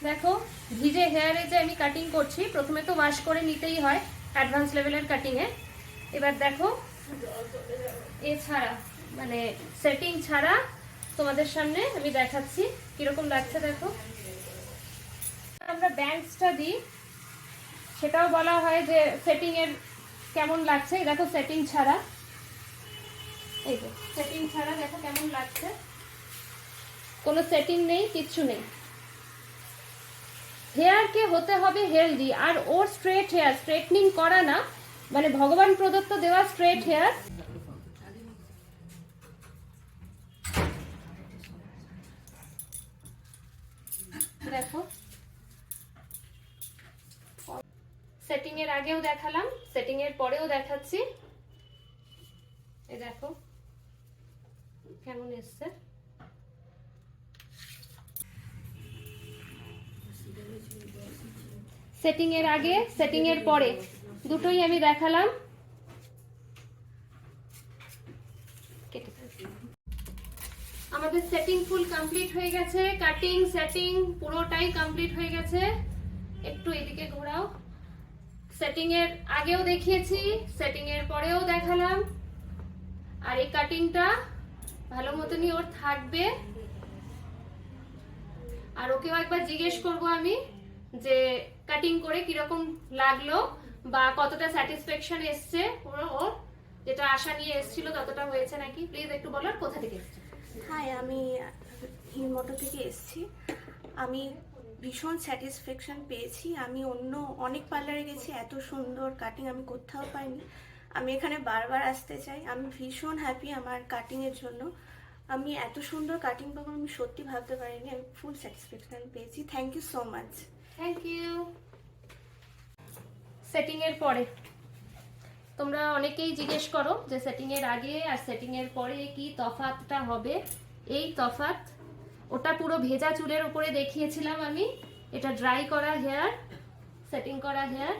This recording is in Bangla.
দেখো ভিজে হেয়ারে যে আমি কাটিং করছি, প্রথমে তো ওয়াশ করে নিতেই হয় অ্যাডভান্স লেভেলের কাটিংয়ে। এবার দেখো এছাড়া মানে সেটিং ছাড়া তোমাদের সামনে আমি দেখাচ্ছি কিরকম লাগছে। দেখো আমরা ব্যান্ডসটা দিই, সেটাও বলা হয় যে সেটিং এর কেমন লাগছে। দেখো সেটিং ছাড়া, এই যে সেটিং ছাড়া দেখো কেমন লাগছে, কোনো সেটিং নেই, কিচ্ছু নেই। হেয়ারকে হতে হবে হেলদি, আর ওর স্ট্রেট হেয়ার, স্ট্রেটনিং করা না, মানে ভগবান প্রদত্ত দেওয়া স্ট্রেট হেয়ার। দেখো সেটিং এর আগেও দেখালাম, সেটিং এর পরেও দেখাচ্ছি। এই দেখো কেমন এসছে। সেটিং এর আগে সেটিং এর পরে দুটোই আমি দেখালাম। আমাদের সেটিং ফুল কমপ্লিট হয়ে গেছে, কাটিং সেটিং পুরোটাই কমপ্লিট হয়ে গেছে। একটু এদিকে ঘোরাও। সেটিং এর আগেও দেখিয়েছি, সেটিং এর পরেও দেখালাম। আর এই কাটিংটা ভালো মতনই ওর থাকবে। আর ওকেও একবার জিজ্ঞেস করব আমি যে কাটিং করে কিরকম লাগলো বা কতটা স্যাটিসফ্যাকশন এসছে, ওর যেটা আশা নিয়ে এসেছিল ততটা হয়েছে নাকি। প্লিজ একটু বলো আর কোথা থেকে এসছে। হাই, আমি হিমমটো থেকে এসেছি। আমি ভীষণ স্যাটিসফ্যাকশন পেয়েছি। আমি অন্য অনেক পার্লারে গেছি, এত সুন্দর কাটিং আমি কোথাও পাইনি। আমি এখানে বারবার আসতে চাই। আমি ভীষণ হ্যাপি আমার কাটিংয়ের জন্য। আমি এত সুন্দর কাটিং পাবো আমি সত্যি ভাবতে পারিনি। আমি ফুল স্যাটিসফ্যাকশন পেয়েছি। Thank you so much. Thank you. Setting এর পরে তোমরা অনেকেই জিজ্ঞেস করো যে সেটিং এর আগে আর সেটিং এর পরে কি তফাৎটা হবে। এই তফাৎ, ওটা পুরো ভেজা চুলের উপরে দেখিয়েছিলাম আমি, এটা ড্রাই করা হেয়ার, সেটিং করা হেয়ার।